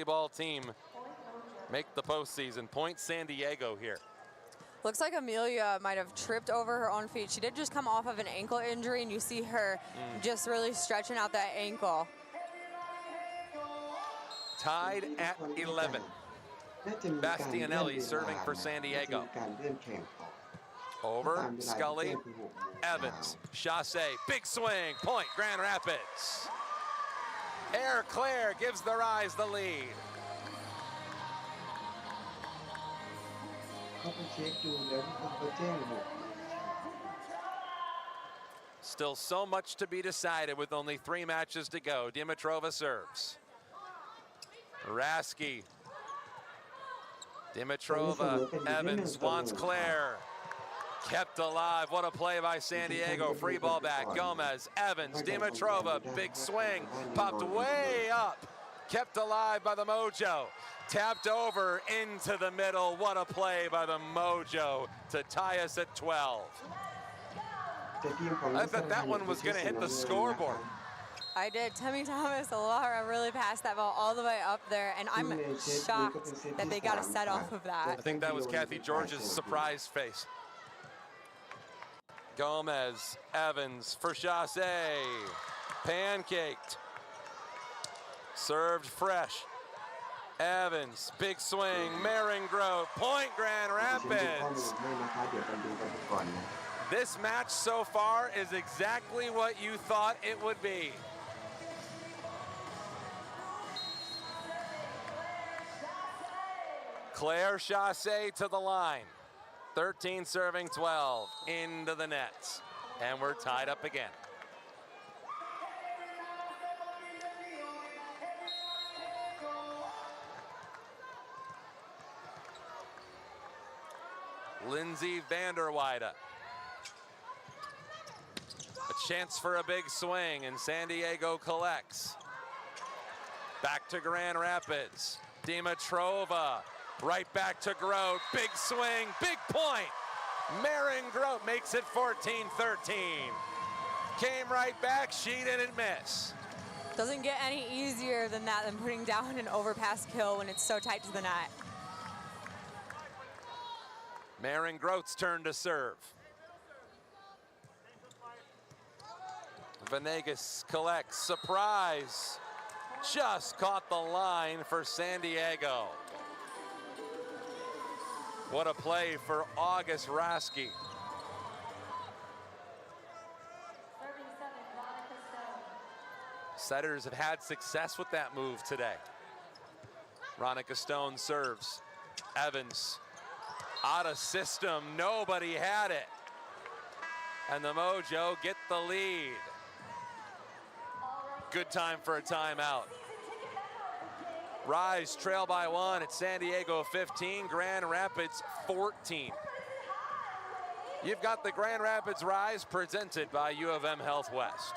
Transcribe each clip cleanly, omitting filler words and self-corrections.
volleyball team make the postseason. Point San Diego here. Looks like Amelia might have tripped over her own feet. She did just come off of an ankle injury, and you see her just really stretching out that ankle. Tied at 11. Bastianelli serving for San Diego. Over, Scully, Evans, Chasse, big swing, point, Grand Rapids. Air Claire gives the Rise the lead. Still so much to be decided with only 3 matches to go. Dimitrova serves. Rasky. Dimitrova, Evans wants Claire. Kept alive. What a play by San Diego. Free ball back. Gomez, Evans, Dimitrova, big swing. Popped way up. Kept alive by the Mojo. Tapped over into the middle. What a play by the Mojo to tie us at 12. I thought that one was going to hit the scoreboard. I did. Temmie Thomas, Lara really passed that ball all the way up there, and I'm shocked that they got a set off of that. I think that was Kathy George's surprise face. Gomez, Evans for Chasse. Pancaked. Served fresh. Evans, big swing, Maringro, point Grand Rapids. This match so far is exactly what you thought it would be. Claire Chasse to the line. 13 serving 12 into the nets. And we're tied up again. Lindsay Vanderweide. A chance for a big swing, and San Diego collects. Back to Grand Rapids. Dimitrova, right back to Grote. Big swing, big point. Marin Grote makes it 14-13. Came right back, she didn't miss. Doesn't get any easier than that, than putting down an overpass kill when it's so tight to the net. Marin Grote's turn to serve. Venegas collects, surprise. Just caught the line for San Diego. What a play for August Rasky. Setters have had success with that move today. Ronica Stone serves. Evans. Out of system, nobody had it. And the Mojo get the lead. Good time for a timeout. Rise trail by 1 at San Diego 15, Grand Rapids 14. You've got the Grand Rapids Rise presented by U of M Health West.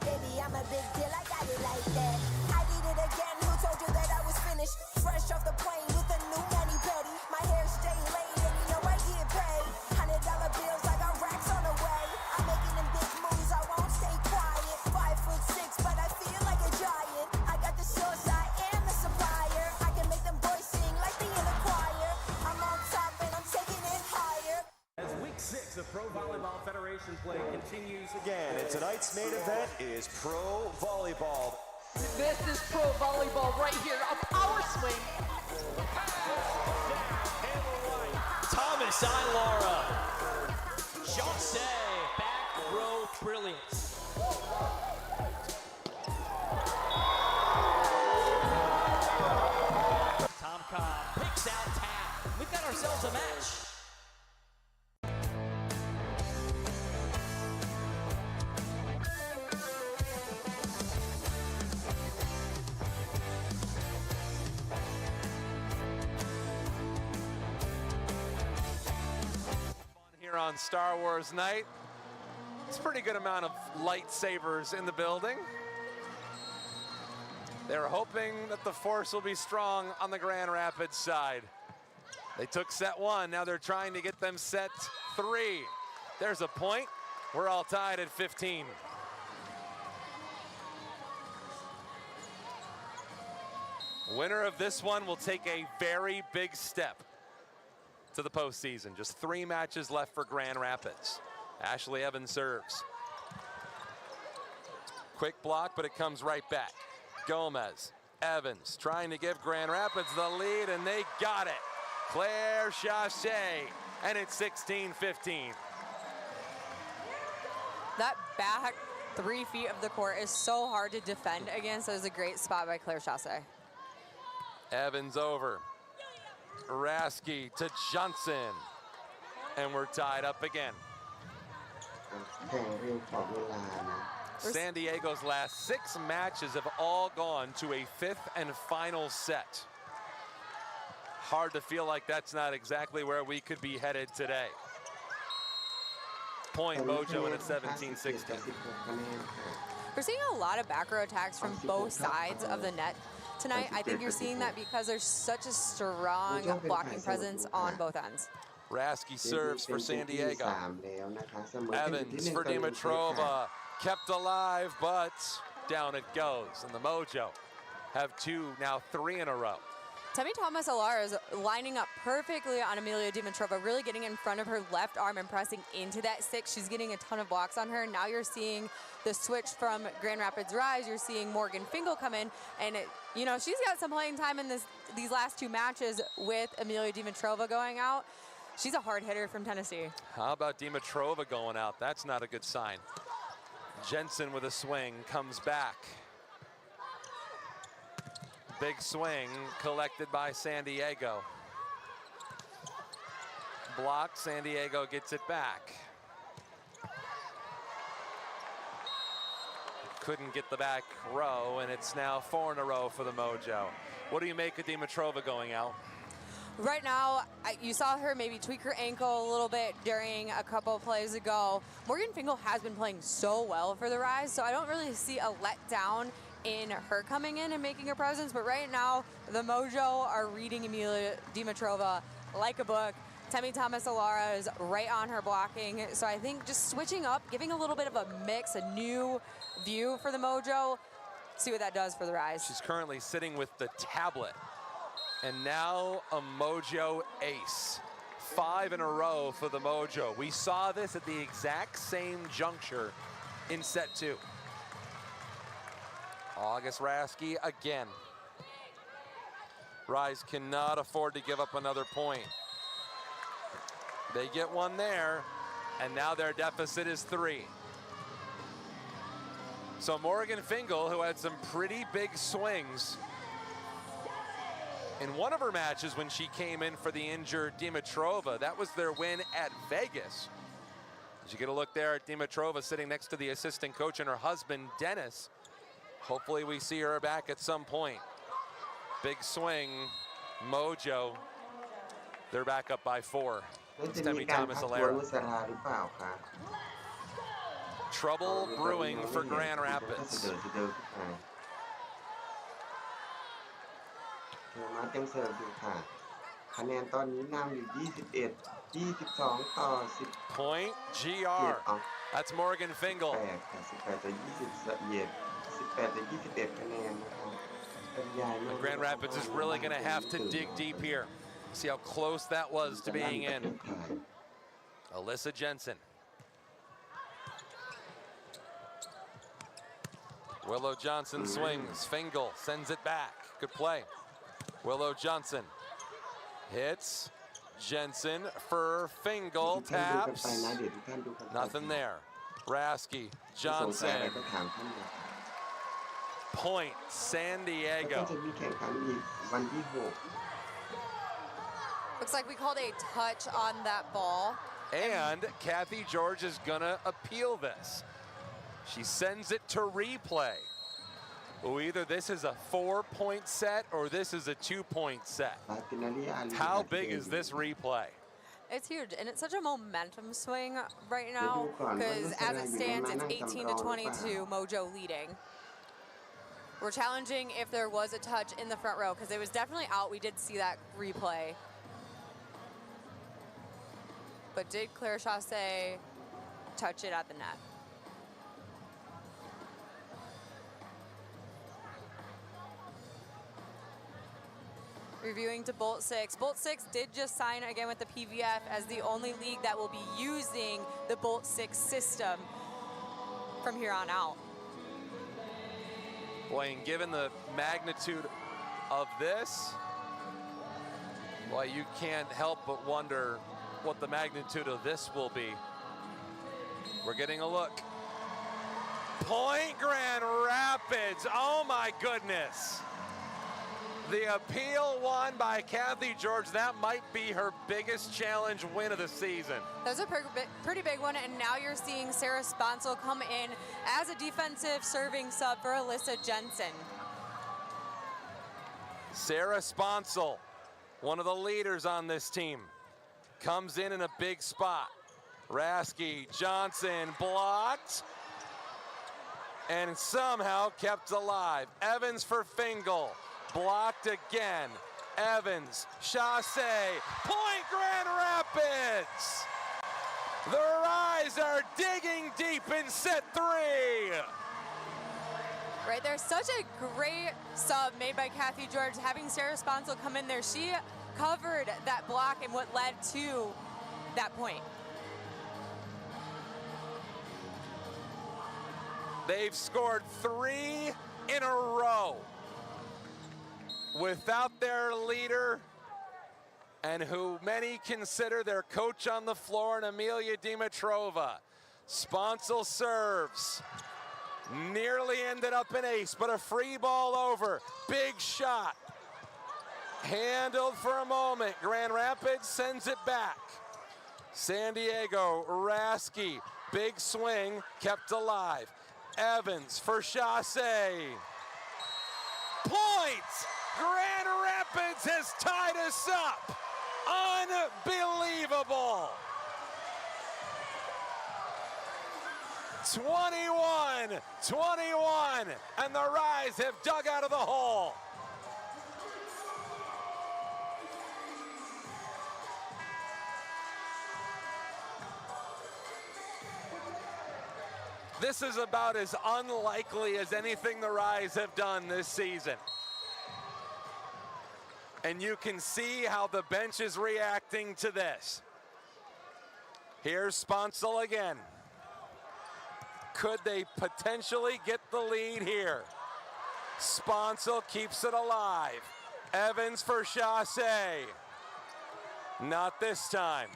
Baby, I'm a big deal, I got it like that. I did it again, who told you that I was finished? Fresh off the plane with a new mani-pedi. My hair stay laid and you know I get paid. $100 bills, I got racks on the way. I'm making them big moves, I won't stay quiet. 5'6", but I feel like a giant. I got the source, I am the supplier. I can make them boys sing like the inner choir. I'm on top and I'm taking it higher. As week 6 of Pro Volleyball Federation play continues again, and tonight's main event is Pro Volleyball. This is Pro Volleyball right here, a power swing. Thomas Ilara. Chasse, back row brilliance. Tom Cobb picks out tap. We've got ourselves a match. Here on Star Wars night. It's a pretty good amount of lightsabers in the building. They're hoping that the force will be strong on the Grand Rapids side. They took set 1, now they're trying to get them set 3. There's a point. We're all tied at 15. Winner of this one will take a very big step to the postseason. Just 3 matches left for Grand Rapids. Ashley Evans serves. Quick block, but it comes right back. Gomez, Evans trying to give Grand Rapids the lead, and they got it. Claire Chaché, and it's 16-15. That back 3 feet of the court is so hard to defend against. It was a great spot by Claire Chassé. Evans over. Rasky to Johnson. And we're tied up again. แข่งเรื่องของเวลานะ San Diego's last 6 matches have all gone to a 5th and final set. Hard to feel like that's not exactly where we could be headed today. Point Mojo and it's 17-16. We're seeing a lot of back row attacks from both sides of the net tonight. I think you're seeing that because there's such a strong blocking presence on both ends. Rasky serves for San Diego. Evans for Dimitrova. Kept alive, but down it goes. And the Mojo have 2, now 3 in a row. Temi Thomas-Alara is lining up perfectly on Amelia Dimitrova, really getting in front of her left arm and pressing into that 6. She's getting a ton of blocks on her. Now you're seeing the switch from Grand Rapids Rise. You're seeing Morgan Fingal come in, and you know, she's got some playing time in these last 2 matches with Amelia Dimitrova going out. She's a hard hitter from Tennessee. How about Dimitrova going out? That's not a good sign. Jensen with a swing, comes back. Big swing collected by San Diego. Block, San Diego gets it back. Couldn't get the back row, and it's now 4 in a row for the Mojo. What do you make of Dimitrova going out? Right now, you saw her maybe tweak her ankle a little bit during a couple of plays ago. Morgan Fingal has been playing so well for the Rise, so I don't really see a letdown in her coming in and making her presence. But right now, the Mojo are reading Amelia Dimitrova like a book. Temi Thomas-Alara is right on her blocking. So I think just switching up, giving a little bit of a mix, a new view for the Mojo. See what that does for the Rise. She's currently sitting with the tablet. And now a Mojo ace. 5 in a row for the Mojo. We saw this at the exact same juncture in set 2. August Rasky again. Rise cannot afford to give up another point. They get one there, and now their deficit is 3. So Morgan Fingal, who had some pretty big swings in one of her matches when she came in for the injured Dimitrova, that was their win at Vegas. As you get a look there at Dimitrova sitting next to the assistant coach and her husband, Dennis. Hopefully we see her back at some point. Big swing, Mojo. They're back up by 4. It's Temi Thomas-Alara. Trouble brewing for Grand Rapids. มาเต็มเสิร์ฟดูค่ะคะแนนตอนนี้นำอยู่21-22 ต่อ 10 Point GR. That's Morgan Fingal. 18-21 คะแนนนะครับบรรยาย Grand Rapids is really going to have to dig deep here. See how close that was to being in. Alyssa Jensen. Willow Johnson swings. Fingal sends it back. Good play. Willow Johnson hits. Jensen for Fingal. Taps. Nothing there. Rasky. Johnson. Point San Diego. Looks like we called a touch on that ball. And Kathy George is gonna appeal this. She sends it to replay. Oh, either this is a 4-point set or this is a 2-point set. How big is this replay? It's huge, and it's such a momentum swing right now because as it stands, it's 18-22, Mojo leading. We're challenging if there was a touch in the front row because it was definitely out. We did see that replay. But did Claire Chassé touch it at the net. Reviewing to Bolt 6. Bolt 6 did just sign again with the PVF as the only league that will be using the Bolt 6 system from here on out. Boy, and given the magnitude of this, well, you can't help but wonder what the magnitude of this will be. We're getting a look. Point Grand Rapids, oh my goodness. The appeal won by Kathy George. That might be her biggest challenge win of the season. That was a pretty big one, and now you're seeing Sarah Sponsel come in as a defensive serving sub for Alyssa Jensen. Sarah Sponsel, one of the leaders on this team, comes in a big spot. Rasky, Johnson blocked and somehow kept alive. Evans for Fingal, blocked again. Evans, Chasse, point Grand Rapids. The Rise are digging deep in set 3. Right there, such a great sub made by Kathy George, having Sarah Sponsel come in there. She covered that block and what led to that point. They've scored 3 in a row without their leader and who many consider their coach on the floor, and Amelia Dimitrova. Sponsel serves. Nearly ended up an ace, but a free ball over. Big shot. Handled for a moment. Grand Rapids sends it back. San Diego, Rasky, big swing, kept alive. Evans for Chasse. Point! Grand Rapids has tied us up. Unbelievable. 21-21, and the Rise have dug out of the hole. This is about as unlikely as anything the Rise have done this season. And you can see how the bench is reacting to this. Here's Sponsel again. Could they potentially get the lead here? Sponsel keeps it alive. Evans for Chasse. Not this time.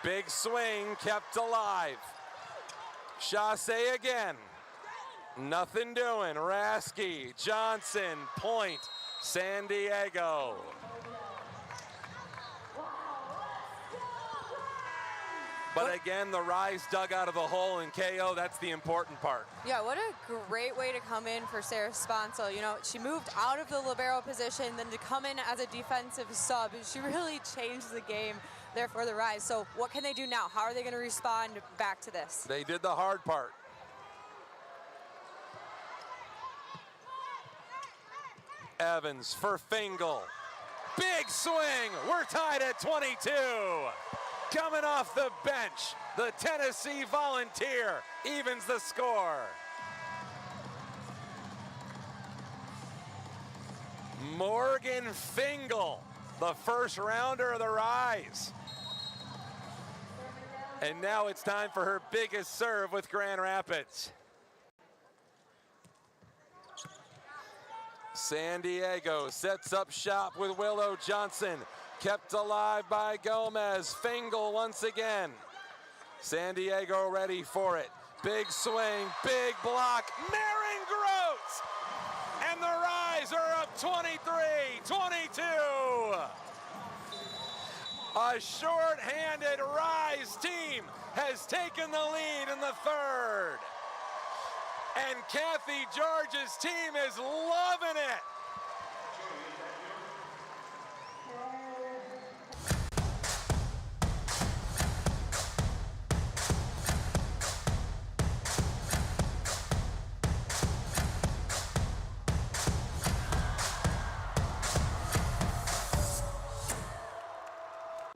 Big swing kept alive. Chasse again. Nothing doing. Rasky, Johnson, point, San Diego. But again, the Rise dug out of the hole, and KO, that's the important part. Yeah, what a great way to come in for Sarah Sponsel. You know, she moved out of the libero position, then to come in as a defensive sub. She really changed the game there for the Rise. So what can they do now? How are they going to respond back to this? They did the hard part. Evans for Fingal. Big swing. We're tied at 22. Coming off the bench, the Tennessee Volunteer evens the score. Morgan Fingal, the first rounder of the Rise. And now it's time for her biggest serve with Grand Rapids. San Diego sets up shop with Willow Johnson. Kept alive by Gomez. Fingal once again. San Diego ready for it. Big swing, big block. Marin Gross! And the Rise are up 23-22. A short-handed Rise team has taken the lead in the third. And Kathy George's team is loving it.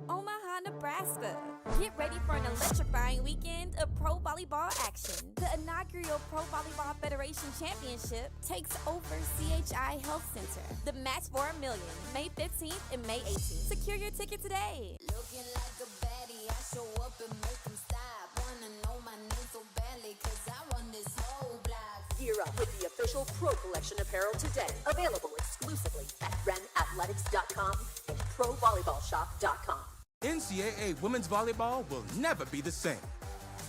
Omaha, Nebraska. Get ready for an Olympic electrifying weekend of pro volleyball action. The inaugural Pro Volleyball Federation Championship takes over CHI Health Center. The match for $1 million, May 15th and May 18th. Secure your ticket today. Looking like a baddie, I show up and make them stop. Wanna know my name so badly, cause I run this whole block. Gear up with the official Pro Collection apparel today. Available exclusively at renathletics.com and provolleyballshop.com. NCAA women's volleyball will never be the same.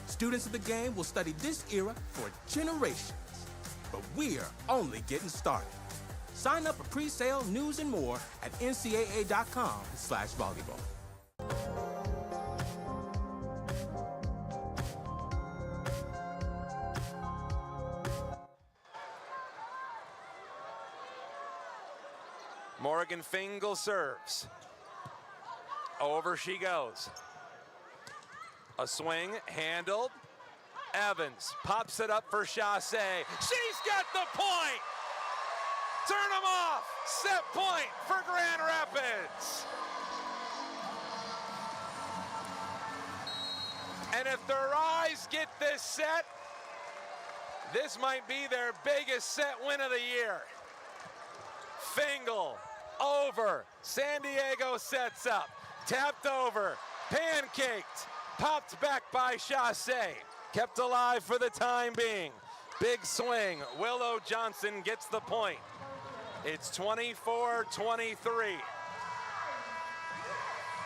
Students of the game will study this era for generations. But we're only getting started. Sign up for pre-sale, news, and more at ncaa.com/volleyball. Morgan Fingal serves. Over she goes. A swing, handled. Evans pops it up for Chasse. She's got the point! Turn them off! Set point for Grand Rapids! And if the Rise get this set, this might be their biggest set win of the year. Fingal over. San Diego sets up. Tapped over. Pancaked. Popped back by Chasse. Kept alive for the time being. Big swing. Willow Johnson gets the point. It's 24-23.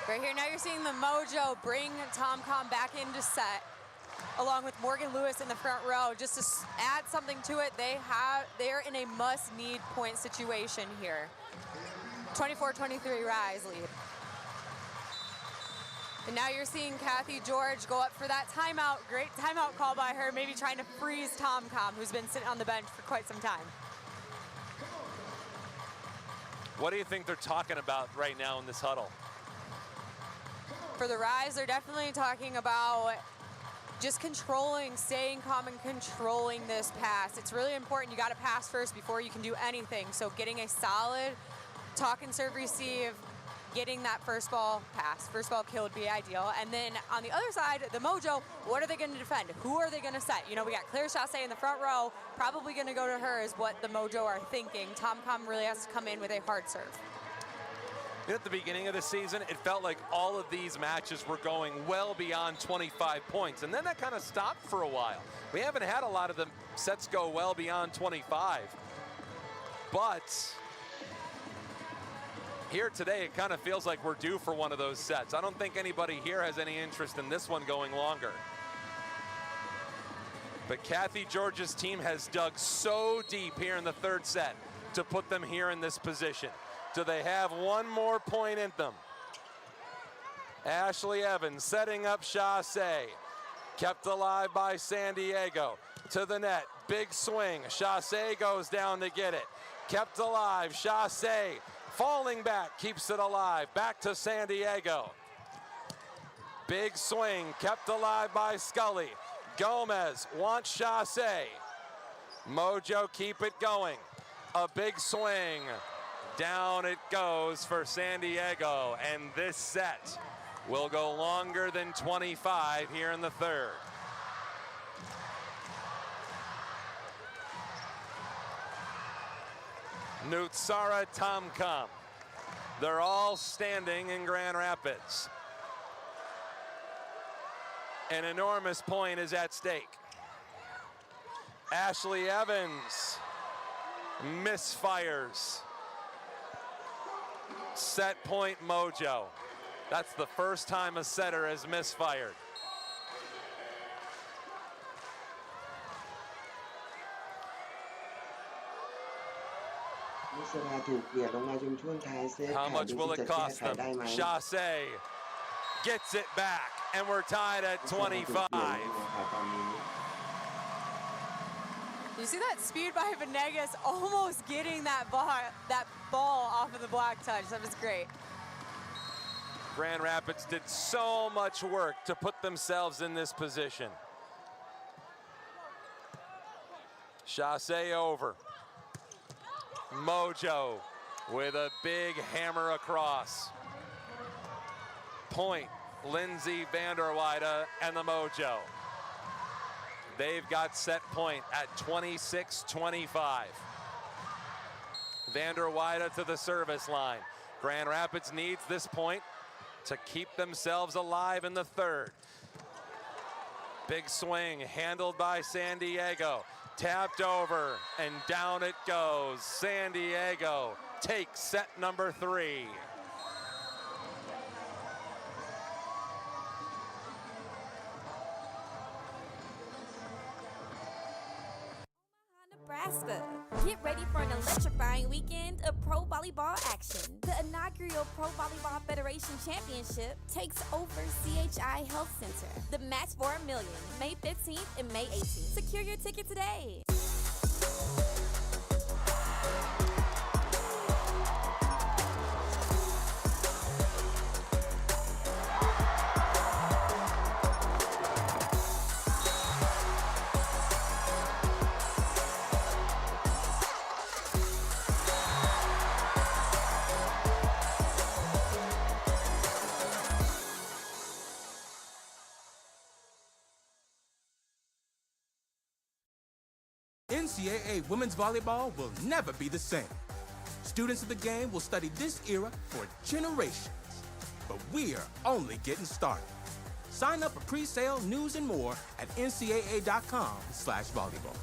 Right here, now you're seeing the Mojo bring TomCom back into set, along with Morgan Lewis in the front row. Just to add something to it, they're in a must-need point situation here. 24-23 Rise lead. And now you're seeing Kathy George go up for that timeout. Great timeout call by her, maybe trying to freeze TomCom, who's been sitting on the bench for quite some time. What do you think they're talking about right now in this huddle? For the Rise, they're definitely talking about just staying calm and controlling this pass. It's really important. You got to pass first before you can do anything. So getting a solid talk and serve receive, getting that first ball pass, first ball kill would be ideal. And then on the other side, the Mojo, what are they going to defend? Who are they going to set? You know, we got Claire Chasse in the front row, probably going to go to her is what the Mojo are thinking. TomCom really has to come in with a hard serve. At the beginning of the season, it felt like all of these matches were going well beyond 25 points, and then that kind of stopped for a while. We haven't had a lot of the sets go well beyond 25, but here today, it kind of feels like we're due for one of those sets. I don't think anybody here has any interest in this one going longer. But Kathy George's team has dug so deep here in the third set to put them here in this position. Do they have one more point in them? Ashley Evans setting up Chasse. Kept alive by San Diego. To the net, big swing. Chasse goes down to get it. Kept alive, Chasse. Falling back, keeps it alive. Back to San Diego. Big swing, kept alive by Scully. Gomez wants Chasse. Mojo keep it going. A big swing. Down it goes for San Diego. And this set will go longer than 25 here in the third. Nutsara TomCom. They're all standing in Grand Rapids. An enormous point is at stake. Ashley Evans misfires. Set point Mojo. That's the first time a setter has misfired. How much will it cost them? Chasse gets it back, and we're tied at 25. You see that speed by Venegas almost getting that ball off of the block touch. That was great. Grand Rapids did so much work to put themselves in this position. Chasse over. Mojo with a big hammer across. Point Lindsay Vanderweide and the Mojo. They've got set point at 26-25. Vanderweide to the service line. Grand Rapids needs this point to keep themselves alive in the third. Big swing handled by San Diego. Tapped over and down it goes. San Diego takes set number 3. Nebraska. Get ready for an electrifying weekend of pro volleyball action. The inaugural Pro Volleyball Federation Championship takes over CHI Health Center. The match for $1 million, May 15th and May 18th. Secure your ticket today. NCAA women's volleyball will never be the same. Students of the game will study this era for generations. But we're only getting started. Sign up for pre-sale, news, and more at ncaa.com/volleyball.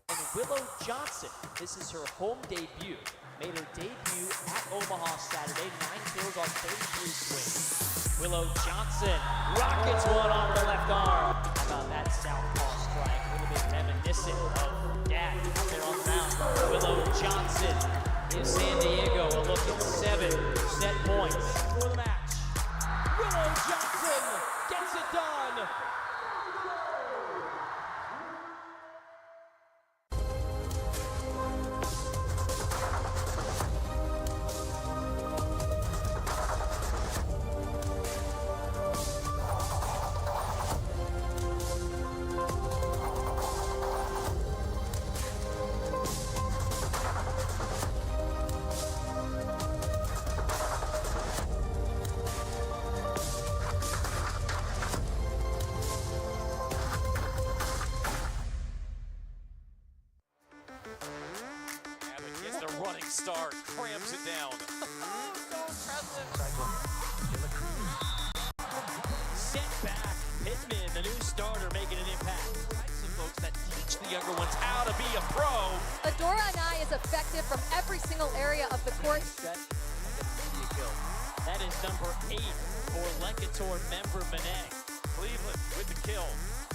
And Willow Johnson, this is her home debut. Made her debut at Omaha Saturday, 9 kills on 33 swings. Willow Johnson rockets one off the left arm. How about that southpaw strike? A little bit reminiscent of Dad out there on the mound. Willow Johnson gives San Diego a look at 7 set points for the match. Willow Johnson gets it done. Start, cramps it down. So impressive. Set back, Pittman, the new starter, making an impact. Some folks that teach the younger ones how to be a pro. Adora Anai is effective from every single area of the court. That is number 8 for Lecator member Monet. Cleveland with the kill.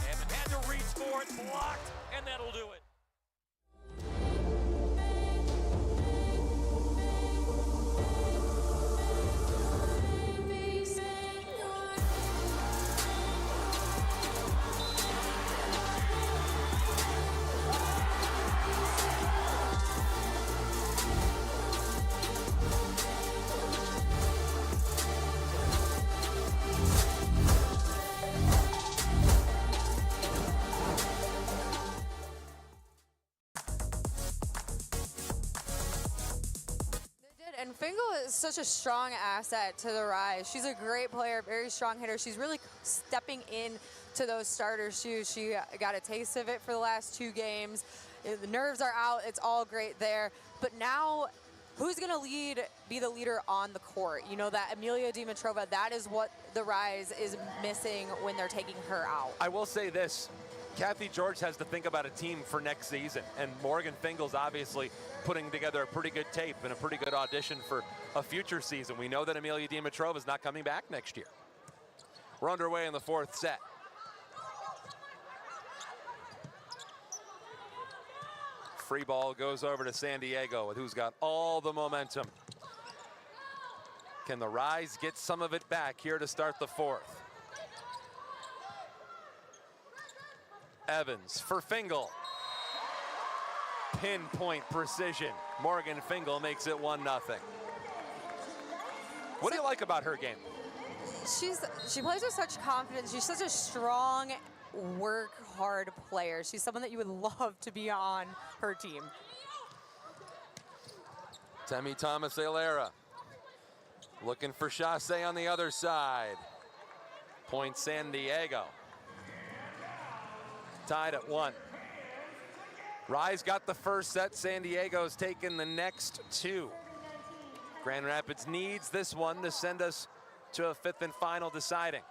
And had to reach for it, blocked, and that'll do it. And Fingal is such a strong asset to the Rise. She's a great player, very strong hitter. She's really stepping in to those starter shoes. She got a taste of it for the last 2 games. The nerves are out. It's all great there. But now, who's going to be the leader on the court? You know, that Amelia Dimitrova, that is what the Rise is missing when they're taking her out. I will say this. Kathy George has to think about a team for next season, and Morgan Fingal's obviously putting together a pretty good tape and a pretty good audition for a future season. We know that Amelia Dimitrova is not coming back next year. We're underway in the 4th set. Free ball goes over to San Diego, who's got all the momentum. Can the Rise get some of it back here to start the 4th? Evans for Fingal. Pinpoint precision. Morgan Fingal makes it 1-0. What do you like about her game? She plays with such confidence. She's such a strong, work hard player. She's someone that you would love to be on her team. Temi Thomas-Ailera looking for Chassé on the other side. Point San Diego. Tied at 1. Rise got the first set. San Diego's taken the next 2. Grand Rapids needs this one to send us to a 5th and final deciding.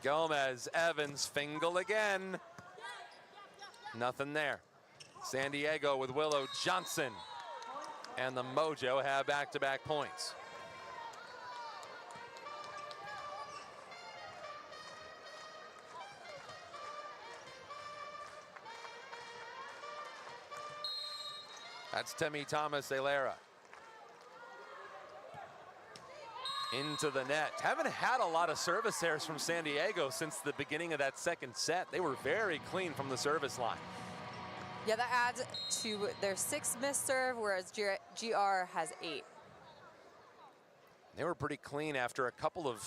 Gomez, Evans, Fingal again. Nothing there. San Diego with Willow Johnson. And the Mojo have back-to-back points. That's Temi Thomas-Alera. Into the net. Haven't had a lot of service errors from San Diego since the beginning of that second set. They were very clean from the service line. Yeah, that adds to their 6th missed serve, whereas GR has 8. They were pretty clean after a couple of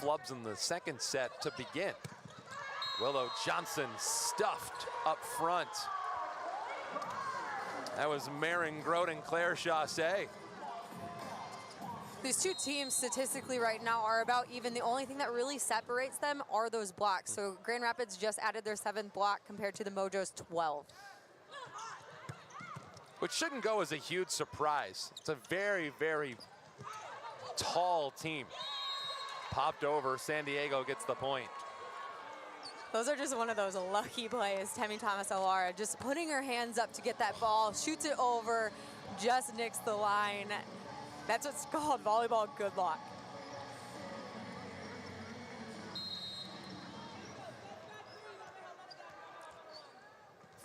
flubs in the second set to begin. Willow Johnson stuffed up front. That was Marin Grote and Claire Chassé. These two teams statistically right now are about even. The only thing that really separates them are those blocks. So Grand Rapids just added their 7th block compared to the Mojo's 12. Which shouldn't go as a huge surprise. It's a very, very tall team. Popped over, San Diego gets the point. Those are just one of those lucky plays. Temi Thomas-Alera just putting her hands up to get that ball, shoots it over, just nicks the line. That's what's called volleyball good luck.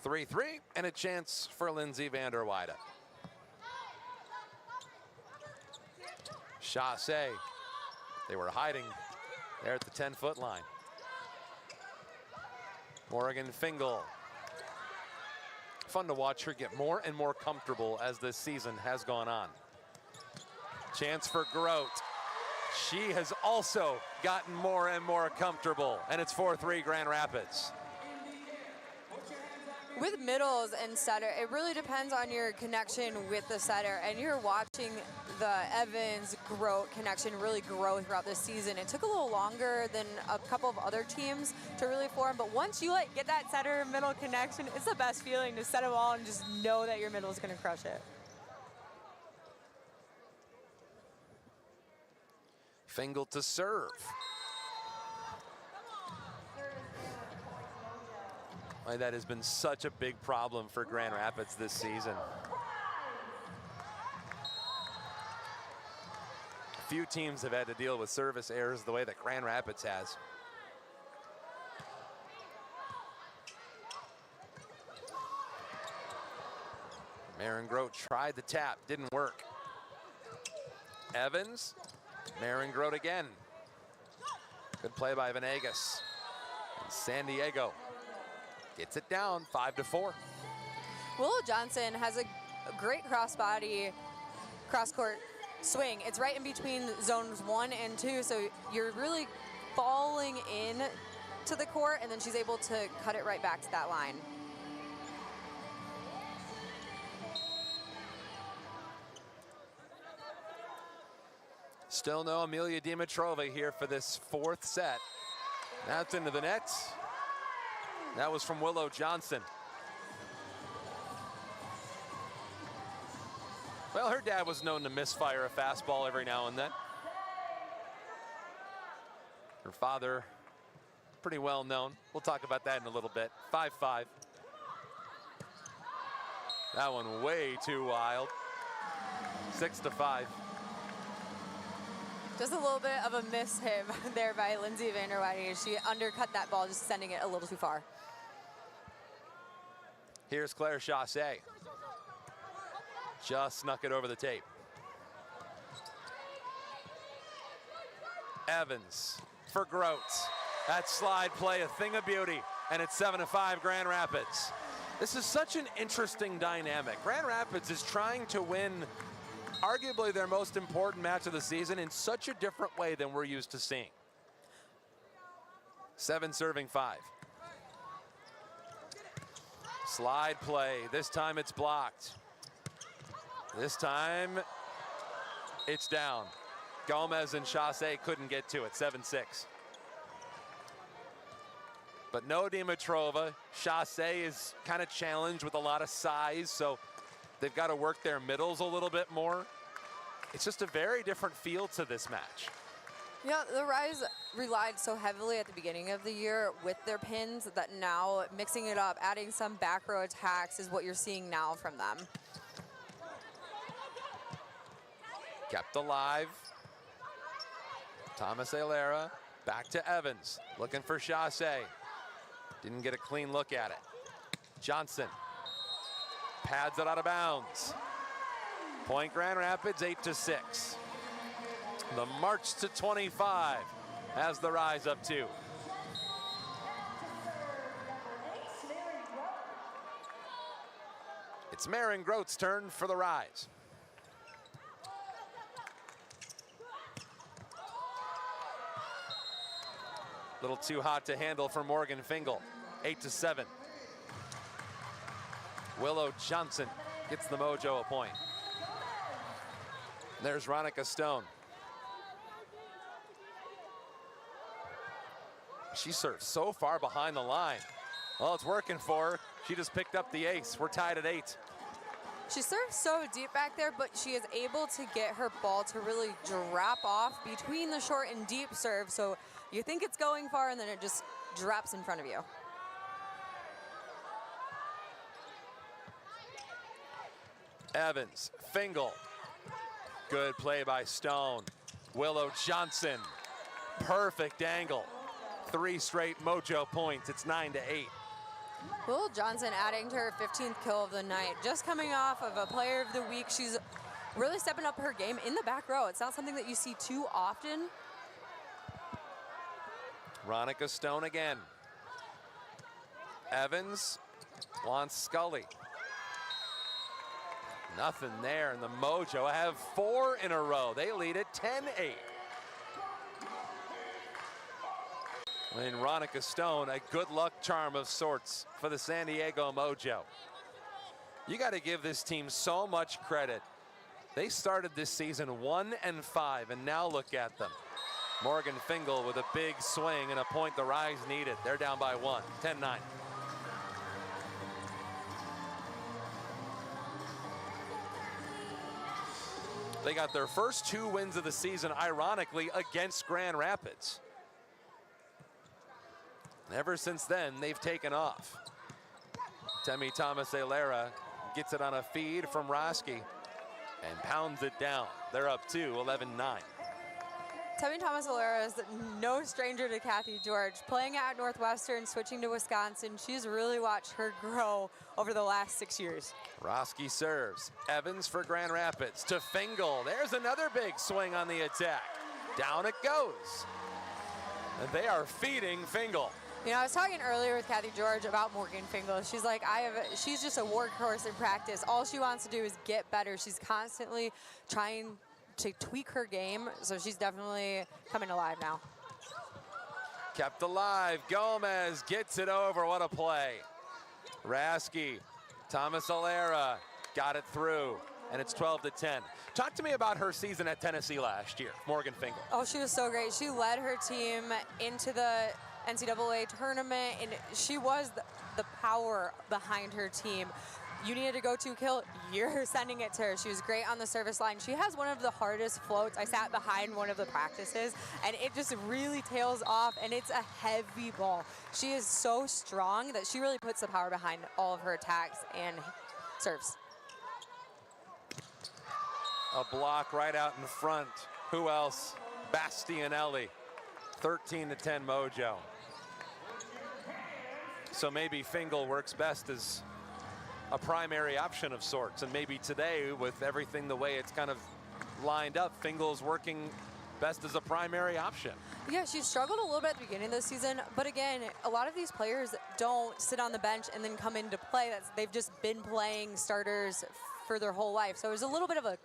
(3-3) and a chance for Lindsay van der Weide. Chassé, they were hiding there at the 10-foot line. Morgan Fingal. Fun to watch her get more and more comfortable as this season has gone on. Chance for Grote. She has also gotten more and more comfortable, and it's 4-3 Grand Rapids. With middles and setter, it really depends on your connection with the setter, and you're watching the Evans-Grote connection really grow throughout this season. It took a little longer than a couple of other teams to really form, but once you get that setter-middle connection, it's the best feeling to set a ball and just know that your middle is going to crush it. Fingal to serve. That has been such a big problem for Grand Rapids this season. Few teams have had to deal with service errors the way that Grand Rapids has. Marin Grote tried the tap, didn't work. Evans, Marin Grote again. Good play by Venegas. And San Diego gets it down 5-4. Willow Johnson has a great crossbody, cross-court swing. It's right in between zones 1 and 2, so you're really falling in to the court, and then she's able to cut it right back to that line. Still no Amelia Dimitrova here for this 4th set. That's into the net. That was from Willow Johnson. Well, her dad was known to misfire a fastball every now and then. Her father, pretty well known. We'll talk about that in a little bit. 5-5. That one way too wild. 6-5. Just a little bit of a miss hit there by Lindsay van der Weide. She undercut that ball, just sending it a little too far. Here's Claire Chassé. Just snuck it over the tape. Evans for Grote. That slide play, a thing of beauty. And it's 7-5 Grand Rapids. This is such an interesting dynamic. Grand Rapids is trying to win arguably their most important match of the season in such a different way than we're used to seeing. 7 serving 5. Slide play, this time it's blocked. This time it's down. Gomez and Chasse couldn't get to it, 7-6. But no Dimitrova. Chasse is kind of challenged with a lot of size, so they've got to work their middles a little bit more. It's just a very different feel to this match. Yeah, the Rise relied so heavily at the beginning of the year with their pins that now mixing it up, adding some back row attacks is what you're seeing now from them. Kept alive. Thomas Eilera back to Evans, looking for Chasse. Didn't get a clean look at it. Johnson pads it out of bounds. Point Grand Rapids 8-6. The march to 25 has the Rise up 2. It's Maren Groth's turn for the Rise. Little too hot to handle for Morgan Fingal, 8-7. Willow Johnson gets the mojo a point. There's Ronica Stone. She serves so far behind the line. Well, it's working for her. She just picked up the ace. We're tied at 8. She serves so deep back there, but she is able to get her ball to really drop off between the short and deep serve. So you think it's going far, and then it just drops in front of you. Evans, Fingal. Good play by Stone. Willow Johnson, perfect angle. 3 straight mojo points. It's 9-8. Willow Johnson adding to her 15th kill of the night. Just coming off of a player of the week. She's really stepping up her game in the back row. It's not something that you see too often. Ronica Stone again. Evans wants Scully. Nothing there in the mojo. I have 4 in a row. They lead it 10-8. And Ronica Stone, a good luck charm of sorts for the San Diego Mojo. You got to give this team so much credit. They started this season 1-5, and now look at them. Morgan Fingal with a big swing and a point the Rise needed. They're down by 1, 10-9. They got their first 2 wins of the season, ironically, against Grand Rapids. Ever since then, they've taken off. Temi Thomas Eilera gets it on a feed from Roski and pounds it down. They're up 2, 11-9. Temi Thomas Eilera is no stranger to Kathy George. Playing at Northwestern, switching to Wisconsin, she's really watched her grow over the last 6 years. Roski serves. Evans for Grand Rapids to Fingal. There's another big swing on the attack. Down it goes. And they are feeding Fingal. You know, I was talking earlier with Kathy George about Morgan Fingal. She's like, she's just a workhorse in practice. All she wants to do is get better. She's constantly trying to tweak her game, so she's definitely coming alive now. Kept alive. Gomez gets it over. What a play. Raski, Thomas Eilera got it through, and it's 12-10. Talk to me about her season at Tennessee last year, Morgan Fingal. Oh, she was so great. She led her team into the NCAA tournament, and she was the power behind her team. You needed to go to kill, you're sending it to her. She was great on the service line. She has one of the hardest floats. I sat behind one of the practices, and it just really tails off, and it's a heavy ball. She is so strong that she really puts the power behind all of her attacks and serves. A block right out in front. Who else? Bastianelli. 13-10 mojo. So maybe Fingal works best as a primary option of sorts, and maybe today, with everything the way it's kind of lined up, Fingal's working best as a primary option. Yeah, she struggled a little bit at the beginning of the season, but again, a lot of these players don't sit on the bench and then come into play. They've just been playing starters for their whole life. So there's a little bit of a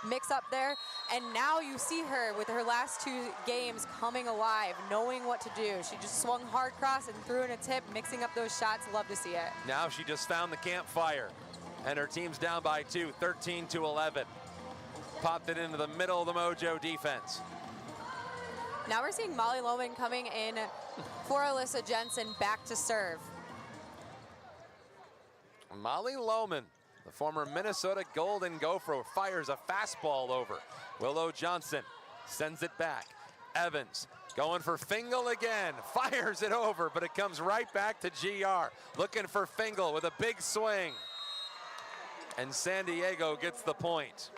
mix up there, and now you see her with her last 2 games coming alive, knowing what to do. She just swung hard cross and threw in a tip, mixing up those shots. Love to see it. Now she just found the campfire, and her team's down by 2, 13-11. popped it into the middle of the Mojo defense. Now we're seeing Molly Lohman coming in for Alyssa Jensen back to serve. Molly Lohman, the former Minnesota Golden Gopher, fires a fastball over. Willow Johnson sends it back. Evans going for Fingal again, fires it over, but it comes right back to GR. Looking for Fingal with a big swing. And San Diego gets the point.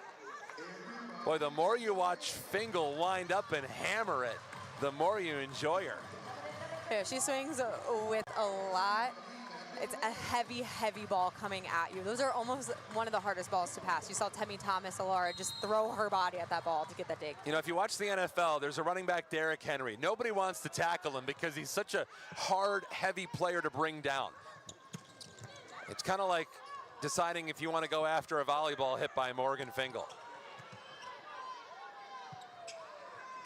Boy, the more you watch Fingal wind up and hammer it, the more you enjoy her. Yeah, she swings with a lot. It's a heavy, heavy ball coming at you. Those are almost one of the hardest balls to pass. You saw Temi Thomas-Alara just throw her body at that ball to get that dig. You know, if you watch the NFL, there's a running back, Derrick Henry. Nobody wants to tackle him because he's such a hard, heavy player to bring down. It's kind of like deciding if you want to go after a volleyball hit by Morgan Fingal.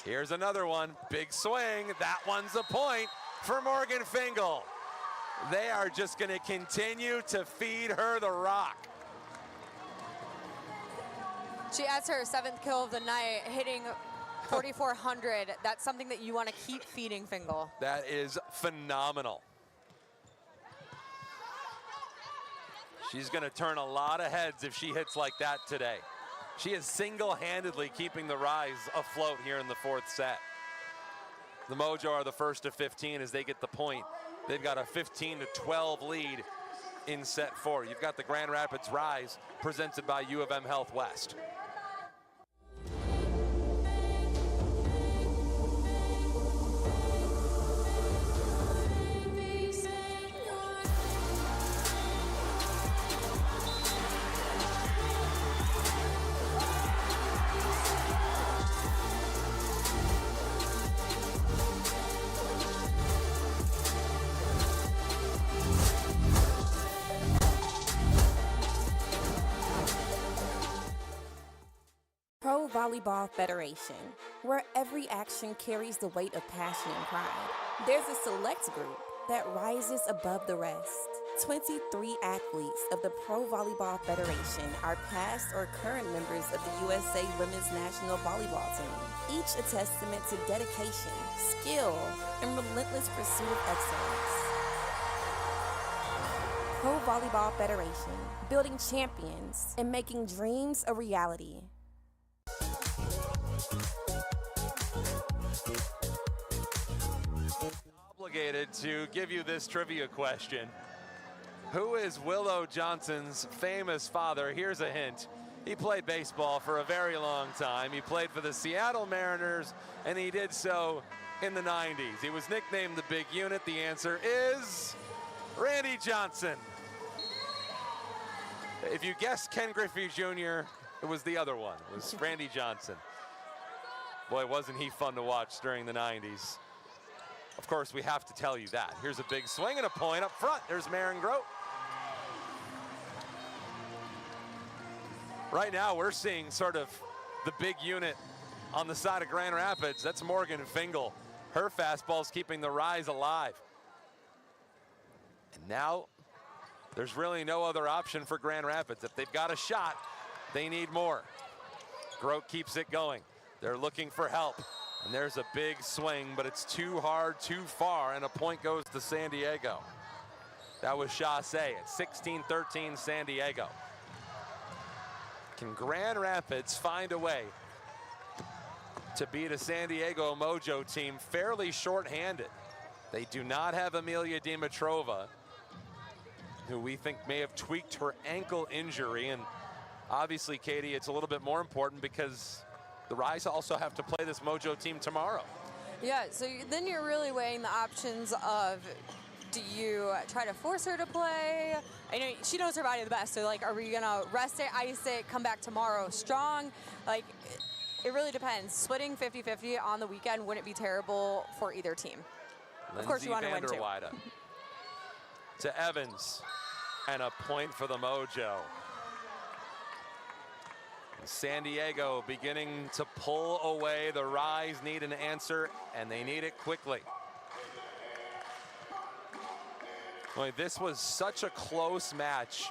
Here's another one, big swing. That one's a point for Morgan Fingal. They are just going to continue to feed her the rock. She adds her 7th kill of the night, hitting 4,400. That's something that you want to keep feeding Fingal. That is phenomenal. She's going to turn a lot of heads if she hits like that today. She is single-handedly keeping the Rise afloat here in the 4th set. The Mojo are the first of 15 as they get the point. They've got a 15-12 lead in set 4. You've got the Grand Rapids Rise presented by U of M Health West. Pro Volleyball Federation, where every action carries the weight of passion and pride. There's a select group that rises above the rest. 23 athletes of the Pro Volleyball Federation are past or current members of the USA Women's National Volleyball Team, each a testament to dedication, skill, and relentless pursuit of excellence. Pro Volleyball Federation, building champions and making dreams a reality. Obligated to give you this trivia question. Who is Willow Johnson's famous father? Here's a hint. He played baseball for a very long time. He played for the Seattle Mariners, and he did so in the 90s. He was nicknamed the Big Unit. The answer is Randy Johnson. If you guessed Ken Griffey Jr., it was the other one. It was Randy Johnson. Boy, wasn't he fun to watch during the 90s. Of course, we have to tell you that. Here's a big swing and a point up front. There's Maren Grote. Right now, we're seeing sort of the big unit on the side of Grand Rapids. That's Morgan Fingal. Her fastball's keeping the Rise alive. And now, there's really no other option for Grand Rapids. If they've got a shot, they need more. Grote keeps it going. They're looking for help. And there's a big swing, but it's too hard, too far, and a point goes to San Diego. That was Chasse at 16-13 San Diego. Can Grand Rapids find a way to beat a San Diego Mojo team fairly short-handed? They do not have Amelia Dimitrova, who we think may have tweaked her ankle injury. And obviously, Katie, it's a little bit more important because the Rise also have to play this Mojo team tomorrow. Yeah, so then you're really weighing the options of, do you try to force her to play? I know she knows her body the best, so like, are we gonna rest it, ice it, come back tomorrow strong? Like, it really depends. Splitting 50-50 on the weekend wouldn't be terrible for either team. Of course, you want to win too. To Evans, and a point for the Mojo. San Diego beginning to pull away. The Rise need an answer, and they need it quickly. Boy, this was such a close match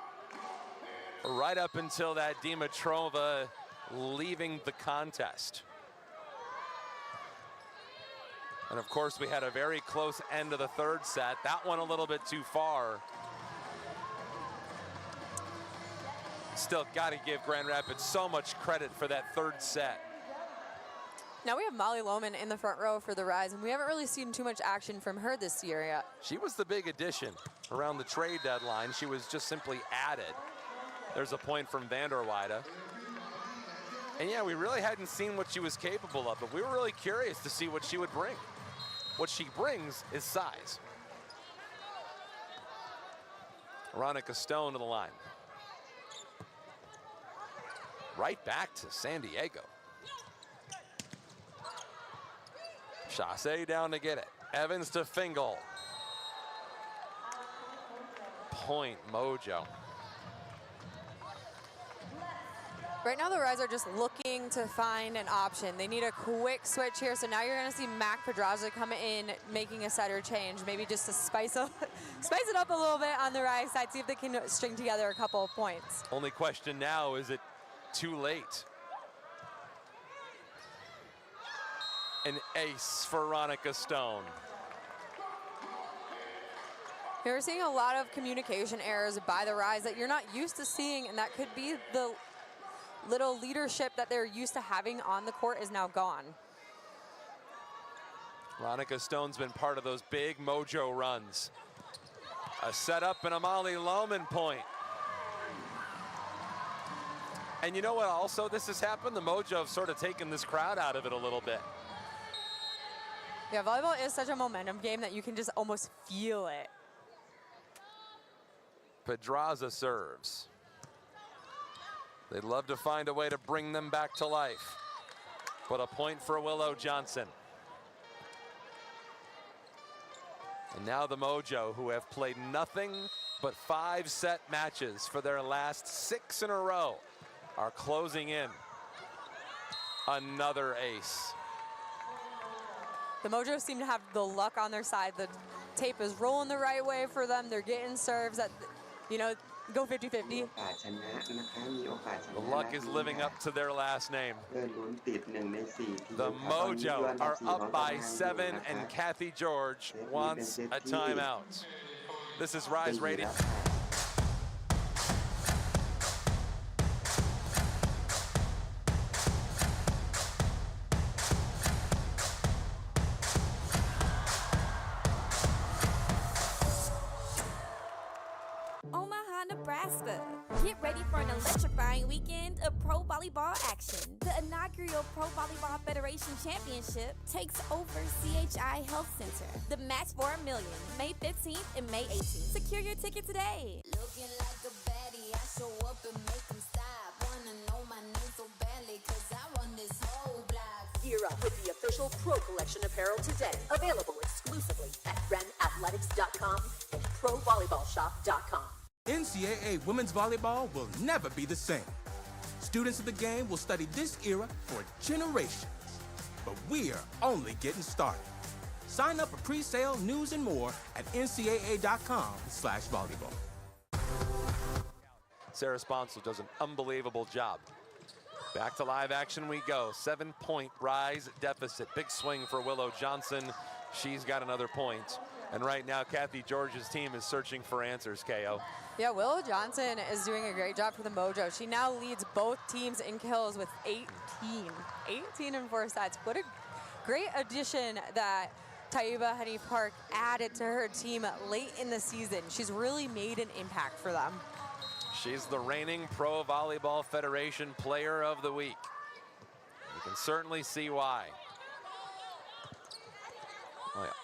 right up until that Dimitrova leaving the contest. And of course, we had a very close end of the third set. That one a little bit too far. Still got to give Grand Rapids so much credit for that third set. Now we have Molly Lohman in the front row for the Rise, and we haven't really seen too much action from her this year yet. She was the big addition around the trade deadline. She was just simply added. There's a point from Vanderweide. And yeah, we really hadn't seen what she was capable of, but we were really curious to see what she would bring. What she brings is size. Veronica Stone to the line. Right back to San Diego. Chassé down to get it. Evans to Fingal. Point Mojo. Right now the Rise are just looking to find an option. They need a quick switch here, so now you're gonna see Mac Pedraza come in, making a setter change, maybe just to spice it up a little bit on the Rise side, see if they can string together a couple of points. Only question now, is it too late? An ace for Veronica Stone. You're seeing a lot of communication errors by the Rise that you're not used to seeing, and that could be the little leadership that they're used to having on the court is now gone. Veronica Stone's been part of those big Mojo runs. A setup and a Molly Lohman point. And you know what also this has happened? The Mojo have sort of taken this crowd out of it a little bit. Yeah, volleyball is such a momentum game that you can just almost feel it. Pedraza serves. They'd love to find a way to bring them back to life. But a point for Willow Johnson. And now the Mojo, who have played nothing but 5-set matches for their last 6 in a row, are closing in. Another ace. The Mojo seem to have the luck on their side. The tape is rolling the right way for them. They're getting serves that, you know, go 50-50. The luck is living up to their last name. The Mojo are up by 7, and Kathy George wants a timeout. This is Rise Radio. Omaha, Nebraska. Get ready for an electrifying weekend of pro volleyball action. The inaugural Pro Volleyball Federation Championship takes over CHI Health Center. The match for $1 million, May 15th and May 18th. Secure your ticket today. Looking like a baddie, I show up and make them stop. Wanna know my name so badly, cause I run this whole block. Gear up with the official Pro Collection apparel today. Available exclusively at renathletics.com and provolleyballshop.com. NCAA women's volleyball will never be the same. Students of the game will study this era for generations. But we're only getting started. Sign up for pre-sale, news, and more at ncaa.com/volleyball. Sarah Sponsel does an unbelievable job. Back to live action we go. 7-point Rise deficit. Big swing for Willow Johnson. She's got another point. And right now, Kathy George's team is searching for answers, KO. Yeah, Willow Johnson is doing a great job for the Mojo. She now leads both teams in kills with 18. 18 in 4 sets. What a great addition that Taiba Honey Park added to her team late in the season. She's really made an impact for them. She's the reigning Pro Volleyball Federation Player of the Week. You can certainly see why.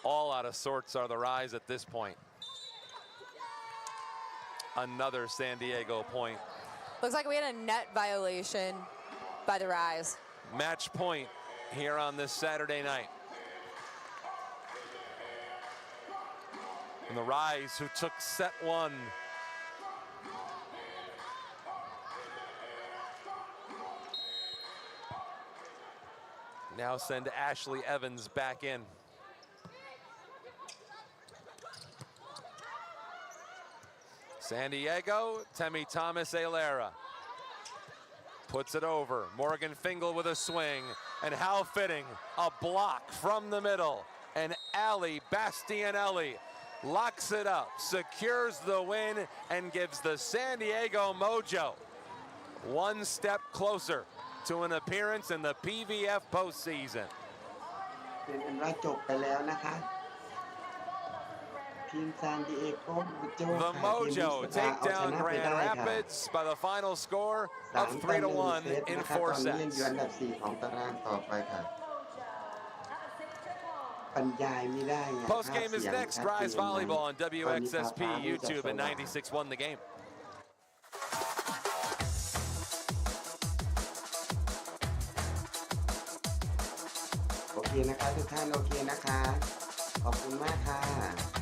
All out of sorts are the Rise at this point. Another San Diego point. Looks like we had a net violation by the Rise. Match point here on this Saturday night. And the Rise, who took set 1. Now send Ashley Evans back in. San Diego, Temi Thomas Ailera. puts it over. Morgan Fingal with a swing, and how fitting, a block from the middle. And Ali Bastianelli locks it up, secures the win, and gives the San Diego Mojo one step closer to an appearance in the PVF postseason. เป็นว่าจบไปแล้วนะคะทีมซานดิเอโกโมโจ The Mojo take down Grand Rapids by the final score of 3-1 in 4 sets อยู่อันดับ 4 ของตารางต่อไปค่ะบรรยายไม่ได้ไง Post game is next. Rise Volleyball on WXSP YouTube at 96 won the game. โอเคนะคะทุกท่านโอเคนะคะขอบคุณมากค่ะ